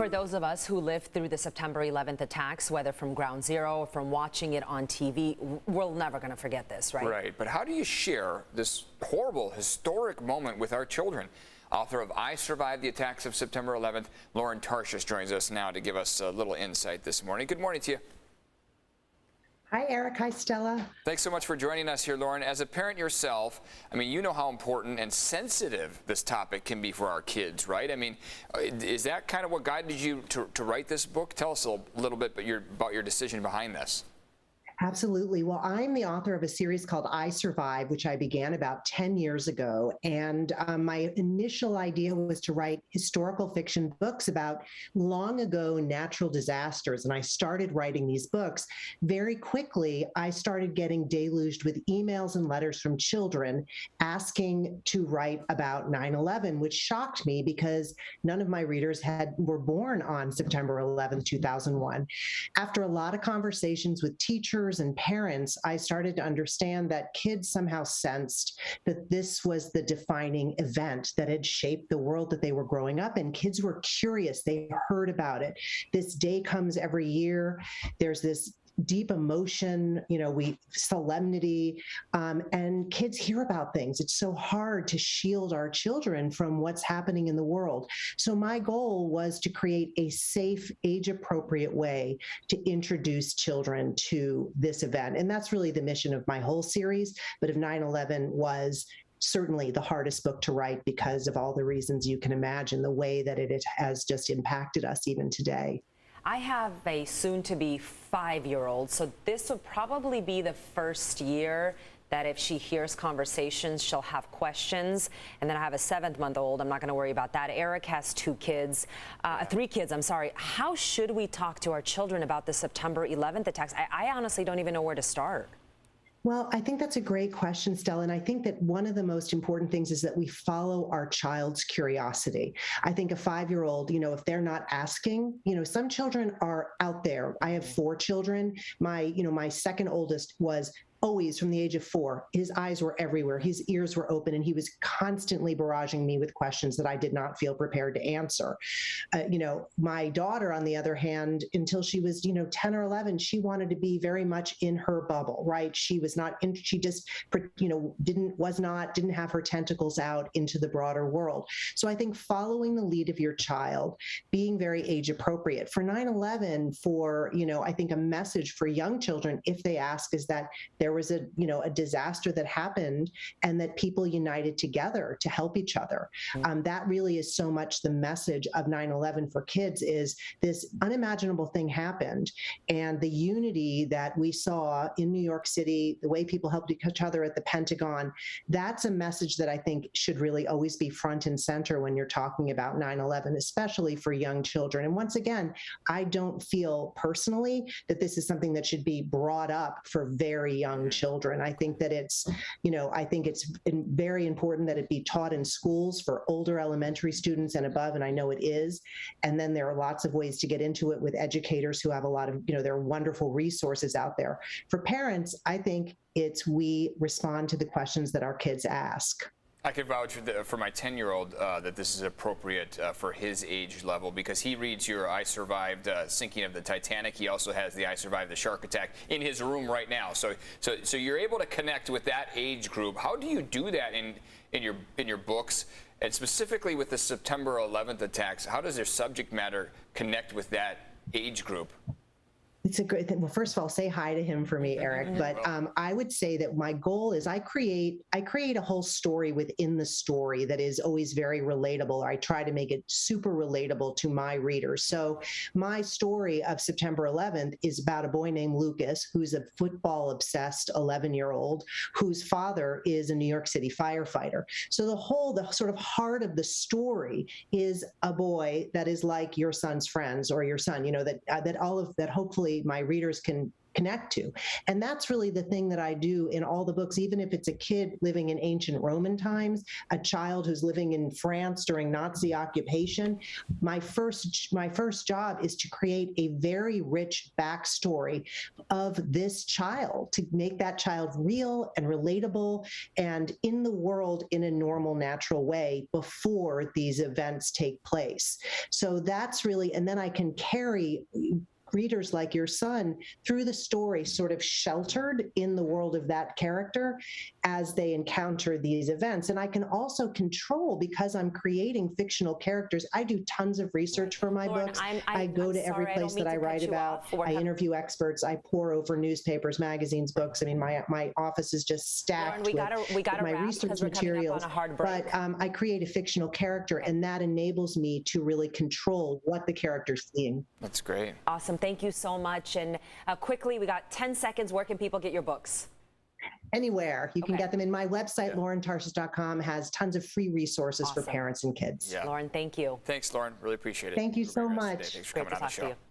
For those of us who lived through the September 11th attacks, whether from ground zero or from watching it on TV, we're never going to forget this, right? Right, but how do you share this horrible, historic moment with our children? Author of I Survived the Attacks of September 11th, Lauren Tarshis joins us now to give us a little insight this morning. Good morning to you. Hi, Eric. Hi, Stella. Thanks so much for joining us here, Lauren. As a parent yourself, I mean, you know how important and sensitive this topic can be for our kids, right? I mean, is that kind of what guided you to write this book? Tell us a little bit about your decision behind this. Absolutely. Well, I'm the author of a series called I Survived, which I began about 10 years ago. And my initial idea was to write historical fiction books about long ago natural disasters. And I started writing these books. Very quickly, I started getting deluged with emails and letters from children asking to write about 9/11, which shocked me because none of my readers were born on September 11th, 2001. After a lot of conversations with teachers and parents, I started to understand that kids somehow sensed that this was the defining event that had shaped the world that they were growing up in. Kids were curious. They heard about it. This day comes every year. There's this deep emotion, solemnity, and kids hear about things. It's so hard to shield our children from what's happening in the world. So my goal was to create a safe, age-appropriate way to introduce children to this event. And that's really the mission of my whole series. But if 9/11 was certainly the hardest book to write because of all the reasons you can imagine, the way that it has just impacted us even today. I have a soon-to-be 5-year-old, so this will probably be the first year that if she hears conversations, she'll have questions. And then I have a 7-month-old. I'm not going to worry about that. Eric has 3 kids, I'm sorry. How should we talk to our children about the September 11th attacks? I honestly don't even know where to start. Well, I think that's a great question, Stella. And I think that one of the most important things is that we follow our child's curiosity. I think a 5-year-old, if they're not asking, some children are out there. I have 4 children. My second oldest was always from the age of 4. His eyes were everywhere. His ears were open, and he was constantly barraging me with questions that I did not feel prepared to answer. My daughter, on the other hand, until she was, 10 or 11, she wanted to be very much in her bubble, right? She was not, she just, didn't have her tentacles out into the broader world. So I think following the lead of your child, being very age appropriate. For 9/11, I think a message for young children, if they ask, is that there was a disaster that happened and that people united together to help each other. That really is so much the message of 9/11 for kids, is this unimaginable thing happened, and the unity that we saw in New York City, the way people helped each other at the Pentagon, that's a message that I think should really always be front and center when you're talking about 9/11, especially for young children. And once again, I don't feel personally that this is something that should be brought up for very young children. I think that it's very important that it be taught in schools for older elementary students and above, and I know it is. And then there are lots of ways to get into it with educators who have a lot of, there are wonderful resources out there. For parents, I think we respond to the questions that our kids ask. I could vouch for my 10-year-old that this is appropriate for his age level, because he reads your I Survived sinking of the Titanic. He also has the I Survived the shark attack in his room right now. So you're able to connect with that age group. How do you do that in your books, and specifically with the September 11th attacks? How does their subject matter connect with that age group? It's a great thing. Well, first of all, say hi to him for me, Eric. But I would say that my goal is I create a whole story within the story that is always very relatable. I try to make it super relatable to my readers. So my story of September 11th is about a boy named Lucas, who's a football-obsessed 11-year-old, whose father is a New York City firefighter. So the sort of heart of the story is a boy that is like your son's friends, or your son, that hopefully my readers can connect to. And that's really the thing that I do in all the books, even if it's a kid living in ancient Roman times, a child who's living in France during Nazi occupation. My first job is to create a very rich backstory of this child, to make that child real and relatable and in the world in a normal, natural way before these events take place. So that's really, and then I can carry readers like your son through the story, sort of sheltered in the world of that character as they encounter these events. And I can also control, because I'm creating fictional characters. I do tons of research for my Lauren, books. I go to every place that I write about. I interview experts. I pour over newspapers, magazines, books. I mean, my office is just stacked Lauren, we gotta with my wrap research because we're coming up materials. on a hard break. But I create a fictional character, and that enables me to really control what the character's seeing. That's great. Awesome. Thank you so much. And quickly, we got 10 seconds. Where can people get your books? Anywhere. You can get them in my website, laurentarshis.com, has tons of free resources for parents and kids. Yeah. Lauren, thank you. Thanks, Lauren. Really appreciate it. Thank you so much. Thanks for Great coming to on the talk to show. you.